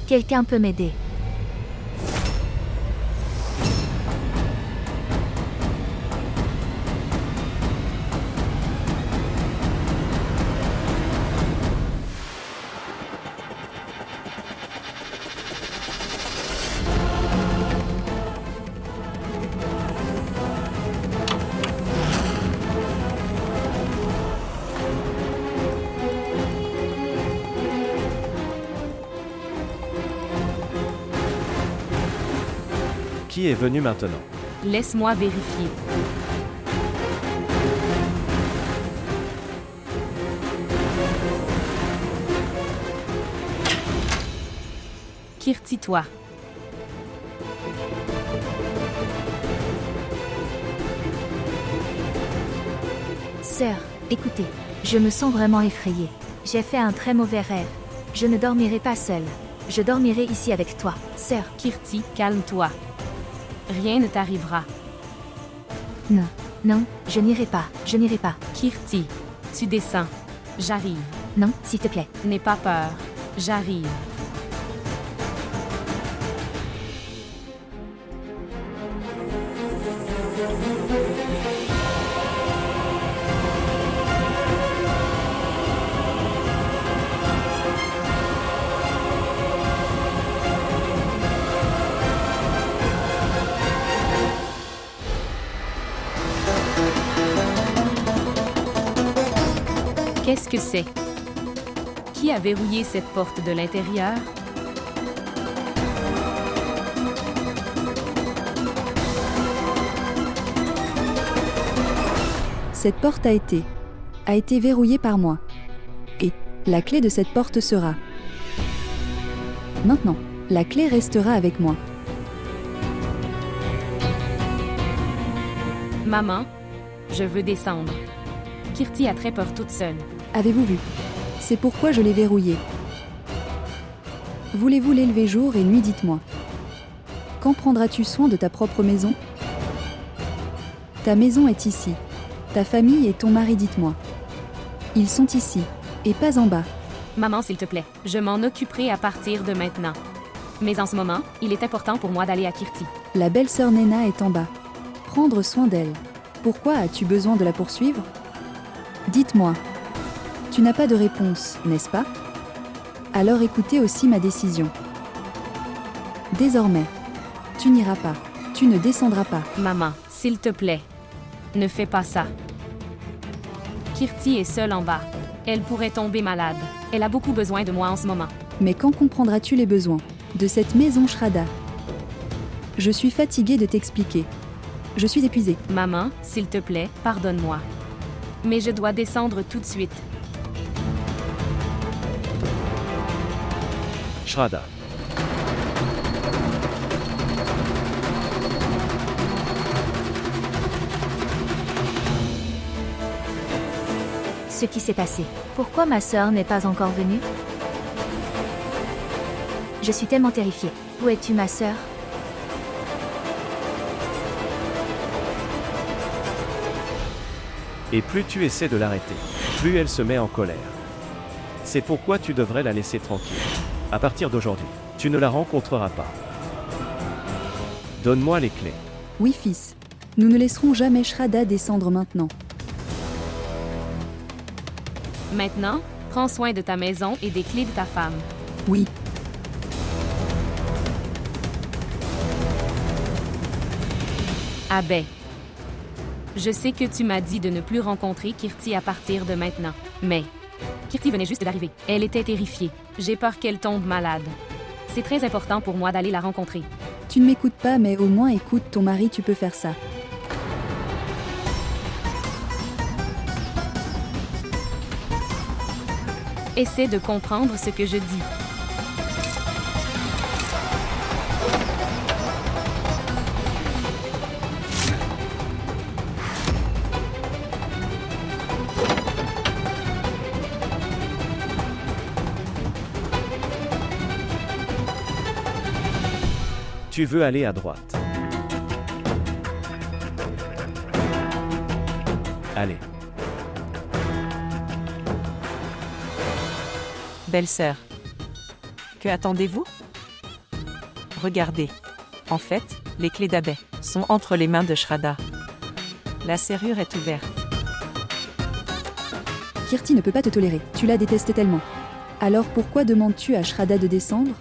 Quelqu'un peut m'aider. Qui est venu maintenant? Laisse-moi vérifier. Kirti, toi. Sœur, écoutez, je me sens vraiment effrayée. J'ai fait un très mauvais rêve. Je ne dormirai pas seule. Je dormirai ici avec toi, sœur. Kirti, calme-toi. Rien ne t'arrivera. Non, non, je n'irai pas, je n'irai pas. Kirti, tu descends. J'arrive. Non, s'il te plaît. N'aie pas peur. J'arrive. Qu'est-ce que c'est? Qui a verrouillé cette porte de l'intérieur? Cette porte a été verrouillée par moi. Et la clé de cette porte sera... Maintenant, la clé restera avec moi. Maman, je veux descendre. Kirti a très peur toute seule. Avez-vous vu? C'est pourquoi je l'ai verrouillée. Voulez-vous l'élever jour et nuit, dites-moi? Quand prendras-tu soin de ta propre maison? Ta maison est ici. Ta famille et ton mari, dites-moi. Ils sont ici, et pas en bas. Maman, s'il te plaît, je m'en occuperai à partir de maintenant. Mais en ce moment, il est important pour moi d'aller à Kirti. La belle-sœur Nena est en bas. Prendre soin d'elle. Pourquoi as-tu besoin de la poursuivre? Dites-moi. Tu n'as pas de réponse, n'est-ce pas? Alors écoutez aussi ma décision. Désormais, tu n'iras pas. Tu ne descendras pas. Maman, s'il te plaît, ne fais pas ça. Kirti est seule en bas. Elle pourrait tomber malade. Elle a beaucoup besoin de moi en ce moment. Mais quand comprendras-tu les besoins de cette maison Shraddha? Je suis fatiguée de t'expliquer. Je suis épuisée. Maman, s'il te plaît, pardonne-moi. Mais je dois descendre tout de suite. Shraddha. Ce qui s'est passé. Pourquoi ma sœur n'est pas encore venue? Je suis tellement terrifiée. Où es-tu, ma sœur? Et plus tu essaies de l'arrêter, plus elle se met en colère. C'est pourquoi tu devrais la laisser tranquille. À partir d'aujourd'hui, tu ne la rencontreras pas. Donne-moi les clés. Oui, fils. Nous ne laisserons jamais Shraddha descendre maintenant. Maintenant, prends soin de ta maison et des clés de ta femme. Oui. Abay. Je sais que tu m'as dit de ne plus rencontrer Kirti à partir de maintenant. Mais Kirti venait juste d'arriver. Elle était terrifiée. J'ai peur qu'elle tombe malade. C'est très important pour moi d'aller la rencontrer. Tu ne m'écoutes pas, mais au moins écoute ton mari, tu peux faire ça. Essaie de comprendre ce que je dis. Tu veux aller à droite. Allez. Belle-sœur, que attendez-vous? regardez. En fait, les clés d'Abbé sont entre les mains de Shraddha. La serrure est ouverte. Kirti ne peut pas te tolérer, tu la détestes tellement. Alors pourquoi demandes-tu à Shraddha de descendre?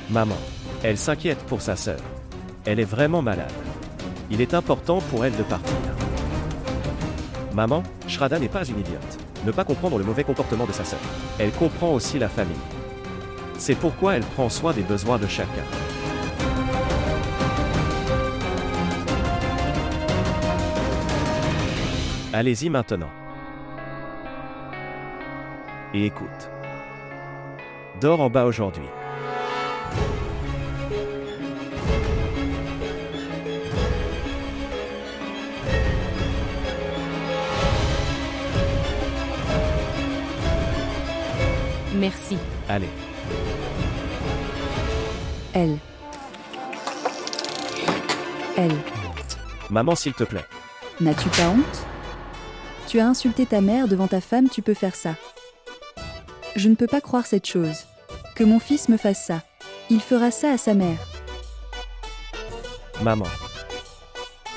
Maman, elle s'inquiète pour sa sœur. Elle est vraiment malade. Il est important pour elle de partir. Maman, Shraddha n'est pas une idiote. Ne pas comprendre le mauvais comportement de sa sœur. Elle comprend aussi la famille. C'est pourquoi elle prend soin des besoins de chacun. Allez-y maintenant. Et écoute. Dors en bas aujourd'hui. Merci. Allez. Elle. Maman, s'il te plaît. N'as-tu pas honte? Tu as insulté ta mère devant ta femme, tu peux faire ça. Je ne peux pas croire cette chose. Que mon fils me fasse ça. Il fera ça à sa mère. Maman.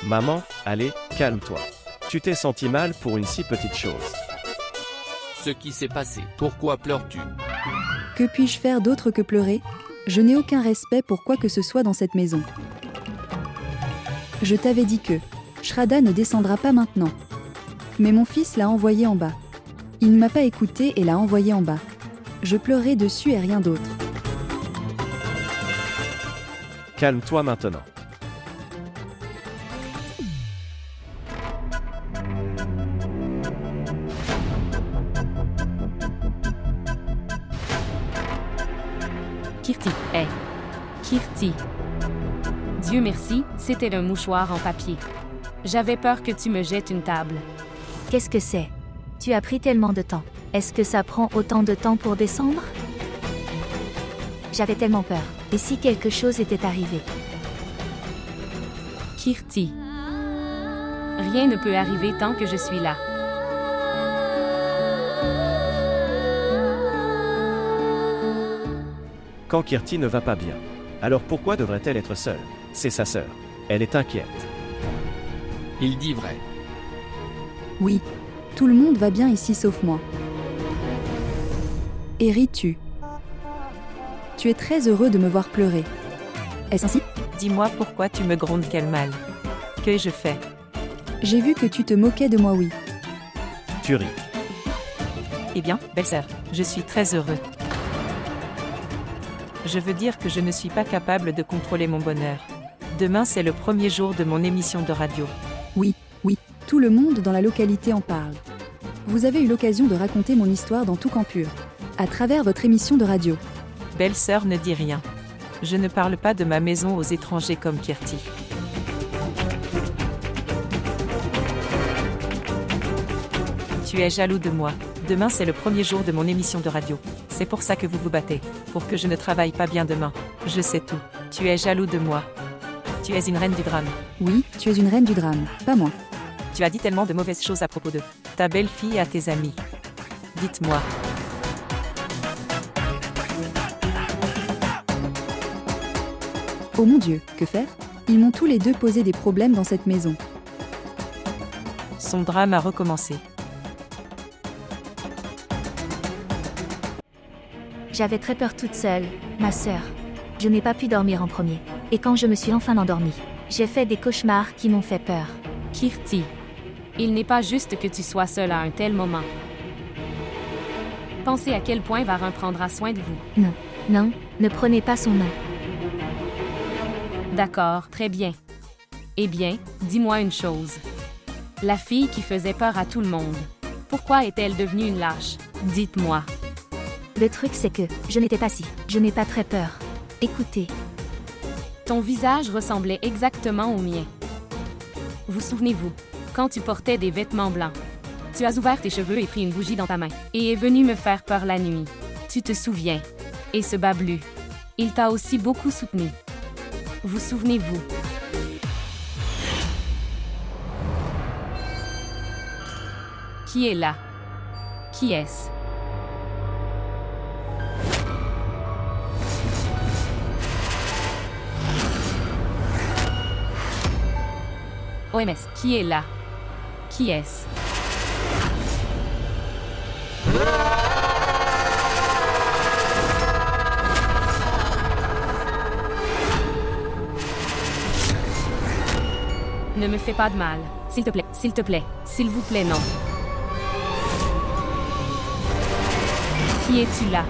Maman, allez, calme-toi. Tu t'es senti mal pour une si petite chose. Ce qui s'est passé, pourquoi pleures-tu? Que puis-je faire d'autre que pleurer? Je n'ai aucun respect pour quoi que ce soit dans cette maison. Je t'avais dit que Shraddha ne descendra pas maintenant. Mais mon fils l'a envoyé en bas. Il ne m'a pas écouté et l'a envoyé en bas. Je pleurais dessus et rien d'autre. Calme-toi maintenant. Kirti, hé. Kirti. Dieu merci, c'était un mouchoir en papier. J'avais peur que tu me jettes une table. Qu'est-ce que c'est? Tu as pris tellement de temps. Est-ce que ça prend autant de temps pour descendre? J'avais tellement peur. Et si quelque chose était arrivé? Kirti. Rien ne peut arriver tant que je suis là. Quand Kirti ne va pas bien, alors pourquoi devrait-elle être seule? C'est sa sœur. Elle est inquiète. Il dit vrai. Oui. Tout le monde va bien ici sauf moi. Et ris-tu? Tu es très heureux de me voir pleurer. Est-ce ainsi? Dis-moi pourquoi tu me grondes, quel mal. Que je fais? J'ai vu que tu te moquais de moi, oui. Tu ris. Eh bien, belle-sœur, je suis très heureux. Je veux dire que je ne suis pas capable de contrôler mon bonheur. Demain, c'est le premier jour de mon émission de radio. Oui, tout le monde dans la localité en parle. Vous avez eu l'occasion de raconter mon histoire dans tout Campur, à travers votre émission de radio. Belle-sœur ne dit rien. Je ne parle pas de ma maison aux étrangers comme Kirti. Tu es jaloux de moi. Demain, c'est le premier jour de mon émission de radio. C'est pour ça que vous vous battez. Pour que je ne travaille pas bien demain. Je sais tout. Tu es jaloux de moi. Tu es une reine du drame. Oui, tu es une reine du drame, pas moi. Tu as dit tellement de mauvaises choses à propos de ta belle-fille et à tes amis. Dites-moi. Oh mon Dieu, que faire? Ils m'ont tous les deux posé des problèmes dans cette maison. Son drame a recommencé. J'avais très peur toute seule, ma sœur. Je n'ai pas pu dormir en premier. Et quand je me suis enfin endormie, j'ai fait des cauchemars qui m'ont fait peur. Kirti. Il n'est pas juste que tu sois seule à un tel moment. Pensez à quel point Varin prendra soin de vous. Non, ne prenez pas son nom. D'accord, très bien. Eh bien, dis-moi une chose. La fille qui faisait peur à tout le monde. Pourquoi est-elle devenue une lâche? Dites-moi. Le truc c'est que, je n'étais pas si, je n'ai pas très peur. Écoutez. Ton visage ressemblait exactement au mien. Vous souvenez-vous, quand tu portais des vêtements blancs, tu as ouvert tes cheveux et pris une bougie dans ta main, et est venu me faire peur la nuit. Tu te souviens. Et ce bablu, il t'a aussi beaucoup soutenu. Vous souvenez-vous? Qui est là? Qui est-ce? OMS, qui est là? Qui est-ce? Ne me fais pas de mal. S'il te plaît, s'il te plaît, s'il vous plaît, non. Qui es-tu là?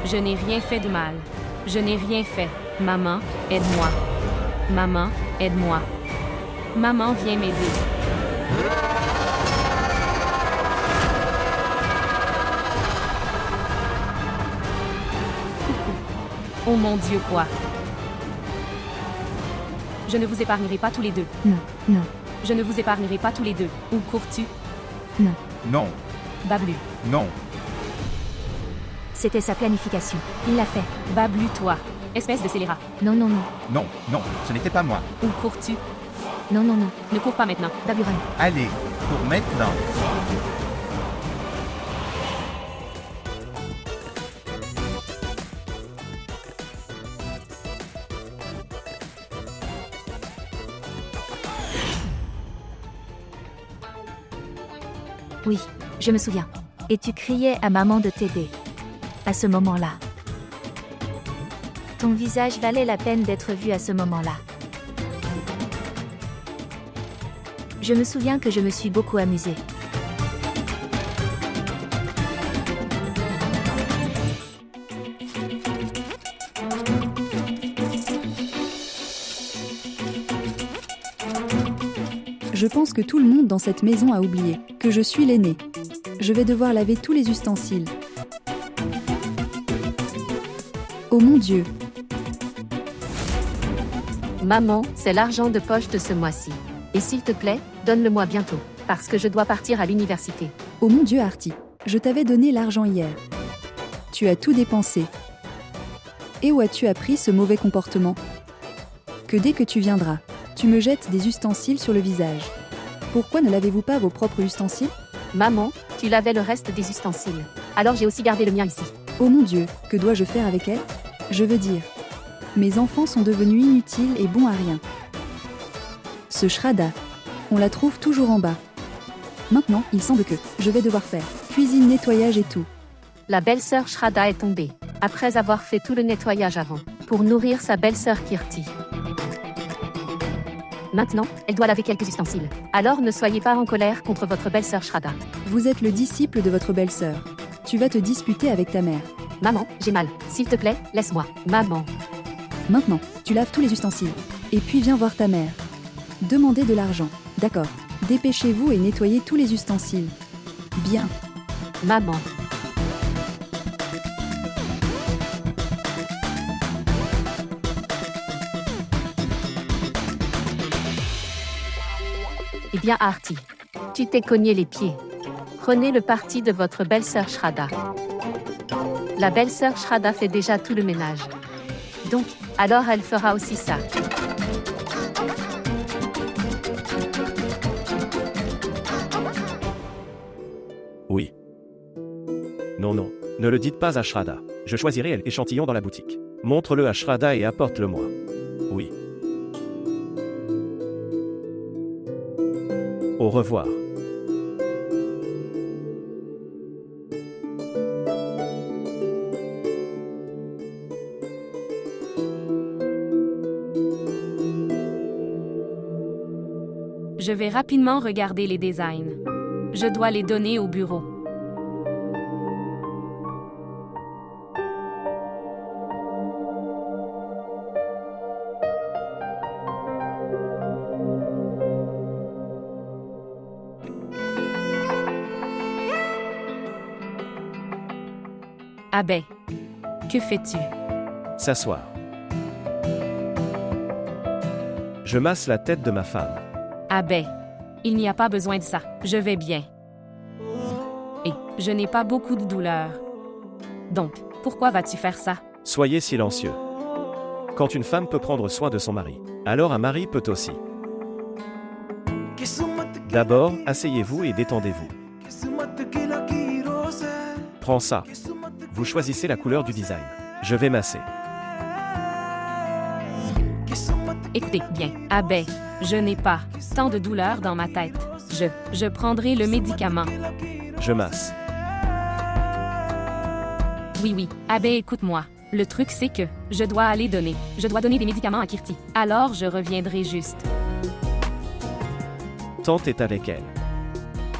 Je n'ai rien fait de mal. Je n'ai rien fait. Maman, aide-moi. Maman, aide-moi. Maman, viens m'aider. Oh mon Dieu, quoi? Je ne vous épargnerai pas tous les deux. Non, non, Je ne vous épargnerai pas tous les deux. Où cours-tu? non. Non, Bablu. non, C'était sa planification. Il l'a fait. Bablu, toi. Espèce de scélérat. Non, non, non. non, non, ce n'était pas moi. Où cours-tu? Non, non, non. Ne cours pas maintenant. Baburan. Allez, pour maintenant. Oui, je me souviens. Et tu criais à maman de t'aider. À ce moment-là. Ton visage valait la peine d'être vu à ce moment-là. Je me souviens que je me suis beaucoup amusée. Je pense que tout le monde dans cette maison a oublié que je suis l'aîné. Je vais devoir laver tous les ustensiles. Oh mon Dieu, Maman, c'est l'argent de poche de ce mois-ci. Et s'il te plaît, donne-le-moi bientôt, parce que je dois partir à l'université. oh mon Dieu Artie, je t'avais donné l'argent hier. Tu as tout dépensé. Et où as-tu appris ce mauvais comportement? Que dès que tu viendras, tu me jettes des ustensiles sur le visage. Pourquoi ne lavez-vous pas vos propres ustensiles? Maman, tu lavais le reste des ustensiles. Alors j'ai aussi gardé le mien ici. Oh mon Dieu, que dois-je faire avec elle? Je veux dire, mes enfants sont devenus inutiles et bons à rien. Ce Shraddha, on la trouve toujours en bas. Maintenant, il semble que je vais devoir faire cuisine, nettoyage et tout. La belle-sœur Shraddha est tombée, après avoir fait tout le nettoyage avant, pour nourrir sa belle-sœur Kirti. Maintenant, elle doit laver quelques ustensiles. Alors ne soyez pas en colère contre votre belle-sœur Shraddha. Vous êtes le disciple de votre belle-sœur. Tu vas te disputer avec ta mère. Maman, j'ai mal. S'il te plaît, laisse-moi. Maman. Maintenant, tu laves tous les ustensiles. Et puis viens voir ta mère. Demandez de l'argent. D'accord. Dépêchez-vous et nettoyez tous les ustensiles. Bien. Maman. Eh bien, Artie, tu t'es cogné les pieds. Prenez le parti de votre belle-sœur Shraddha. La belle-sœur Shraddha fait déjà tout le ménage. Donc, alors elle fera aussi ça. Oui. Non, non, ne le dites pas à Shraddha. Je choisirai l'échantillon dans la boutique. Montre-le à Shraddha et apporte-le-moi. Oui. Au revoir. Je vais rapidement regarder les designs. Je dois les donner au bureau. Abbé, que fais-tu? S'asseoir. Je masse la tête de ma femme. Abbé, il n'y a pas besoin de ça. Je vais bien. Et je n'ai pas beaucoup de douleur. Donc, pourquoi vas-tu faire ça? Soyez silencieux. Quand une femme peut prendre soin de son mari, alors un mari peut aussi. D'abord, asseyez-vous et détendez-vous. Prends ça. Vous choisissez la couleur du design. Je vais masser. Écoutez bien, Abbé, je n'ai pas tant de douleur dans ma tête. Je prendrai le médicament. Je masse. Oui, Abbé, écoute-moi. Le truc, c'est que je dois donner des médicaments à Kirti. Alors, je reviendrai juste. Tante est avec elle.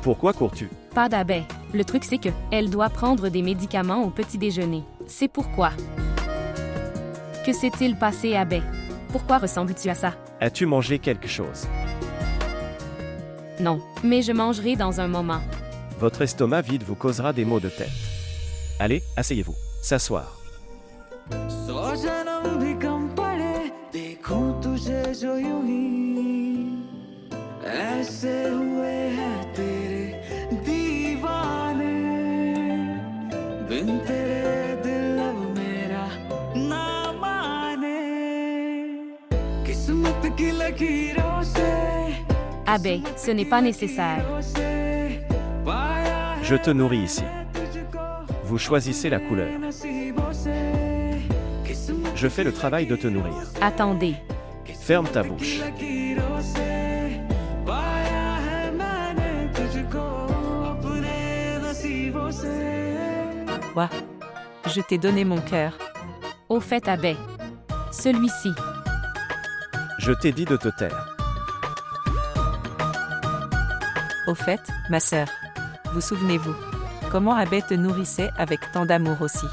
Pourquoi cours-tu? Pas d'Abbé. Le truc, c'est que elle doit prendre des médicaments au petit déjeuner. C'est pourquoi. Que s'est-il passé, Abbé? Pourquoi ressembles-tu à ça? As-tu mangé quelque chose? Non, mais je mangerai dans un moment. Votre estomac vide vous causera des maux de tête. Allez, asseyez-vous. S'asseoir. Abbé, ce n'est pas nécessaire. Je te nourris ici. Vous choisissez la couleur. Je fais le travail de te nourrir. Attendez. Ferme ta bouche. Quoi? Je t'ai donné mon cœur. Au fait, Abbé. Celui-ci. Je t'ai dit de te taire. Au fait, ma sœur, vous souvenez-vous comment Abbé te nourrissait avec tant d'amour aussi?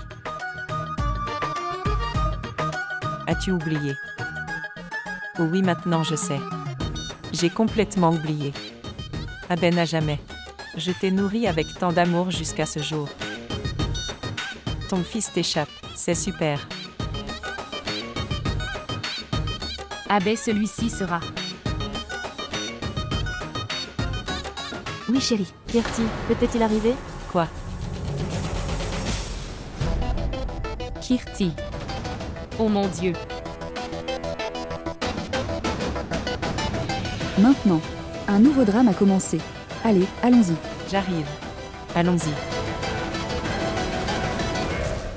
As-tu oublié? Oh oui, maintenant je sais. J'ai complètement oublié. Abbé n'a jamais. Je t'ai nourri avec tant d'amour jusqu'à ce jour. Ton fils t'échappe, c'est super. Abbé, celui-ci sera. Oui, chérie. Kirti, que t'est-il arrivé? Quoi? Kirti. Oh mon Dieu. Maintenant, un nouveau drame a commencé. Allez, allons-y. J'arrive. Allons-y.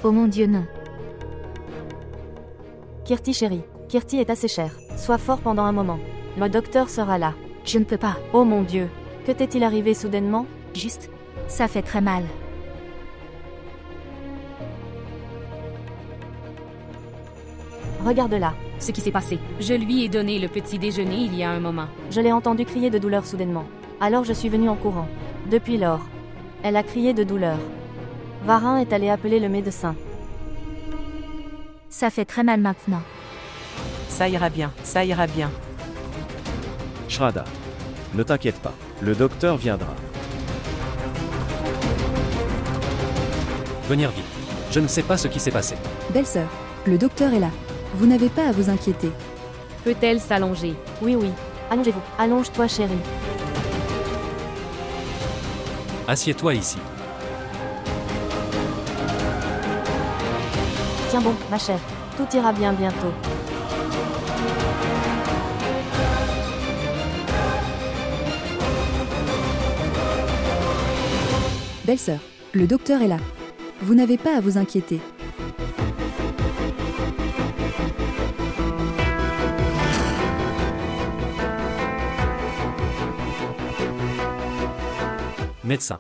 Oh mon Dieu, non. Kirti chérie, Kirti est assez chère. Sois fort pendant un moment. Le docteur sera là. Je ne peux pas. Oh mon Dieu. Que t'est-il arrivé soudainement? Juste, ça fait très mal. Regarde là. Ce qui s'est passé. Je lui ai donné le petit déjeuner il y a un moment. Je l'ai entendu crier de douleur soudainement. Alors je suis venue en courant. Depuis lors, elle a crié de douleur. Varin est allé appeler le médecin. Ça fait très mal maintenant. Ça ira bien, ça ira bien. Shraddha, ne t'inquiète pas. Le docteur viendra. Venir vite. Je ne sais pas ce qui s'est passé. Belle-sœur, le docteur est là. Vous n'avez pas à vous inquiéter. Peut-elle s'allonger? Oui. Allongez-vous. Allonge-toi chérie. Assieds-toi ici. Tiens bon, ma chère. Tout ira bien bientôt. Belle-sœur, le docteur est là. Vous n'avez pas à vous inquiéter. Médecin.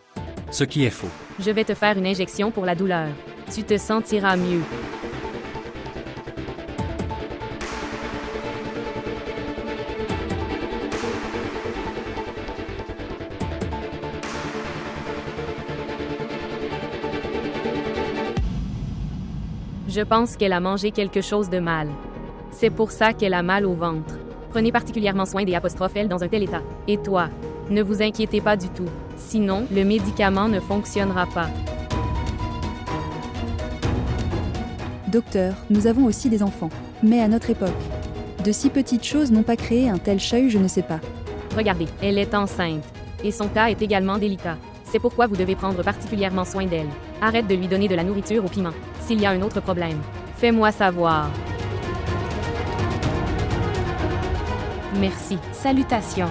Ce qui est faux. Je vais te faire une injection pour la douleur. Tu te sentiras mieux. Je pense qu'elle a mangé quelque chose de mal. C'est pour ça qu'elle a mal au ventre. Prenez particulièrement soin des ''L dans un tel état. Et toi, ne vous inquiétez pas du tout. Sinon, le médicament ne fonctionnera pas. Docteur, nous avons aussi des enfants. Mais à notre époque, de si petites choses n'ont pas créé un tel chahut, je ne sais pas. Regardez, elle est enceinte. Et son cas est également délicat. C'est pourquoi vous devez prendre particulièrement soin d'elle. Arrête de lui donner de la nourriture au piment. S'il y a un autre problème, fais-moi savoir. Merci. Salutations.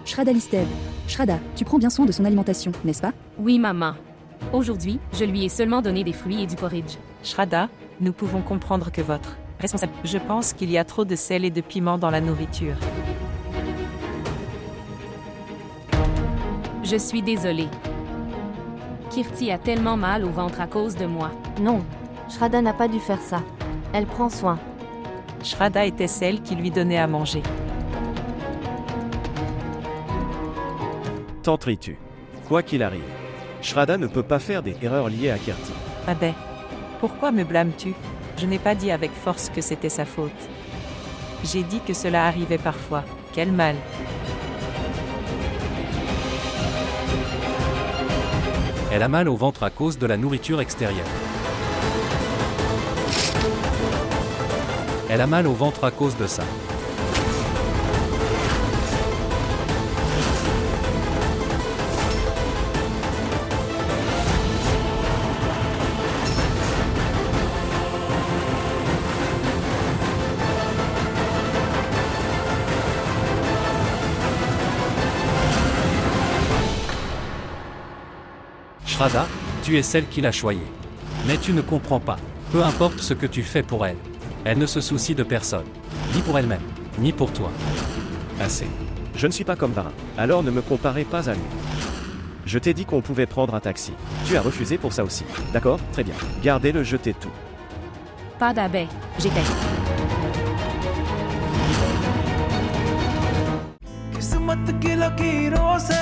Shraddha Listev. Shraddha, tu prends bien soin de son alimentation, n'est-ce pas? Oui, maman. Aujourd'hui, je lui ai seulement donné des fruits et du porridge. Shraddha, Nous pouvons comprendre que votre responsable. Je pense qu'il y a trop de sel et de piment dans la nourriture. Je suis désolée. Kirti a tellement mal au ventre à cause de moi. Non, Shraddha n'a pas dû faire ça. Elle prend soin. Shraddha était celle qui lui donnait à manger. Tenteries-tu. Quoi qu'il arrive, Shraddha ne peut pas faire des erreurs liées à Kirti. Abay, pourquoi me blâmes-tu? Je n'ai pas dit avec force que c'était sa faute. J'ai dit que cela arrivait parfois. Quel mal. Elle a mal au ventre à cause de la nourriture extérieure. Elle a mal au ventre à cause de ça. Shraddha, tu es celle qui l'a choyée. Mais tu ne comprends pas. Peu importe ce que tu fais pour elle. Elle ne se soucie de personne. Ni pour elle-même, ni pour toi. Assez. Je ne suis pas comme Varin, alors ne me comparez pas à lui. Je t'ai dit qu'on pouvait prendre un taxi. Tu as refusé pour ça aussi. D'accord? Très bien. Gardez-le, je t'ai tout. Pas d'Abay, j'étais. किस्मत की लकीरों से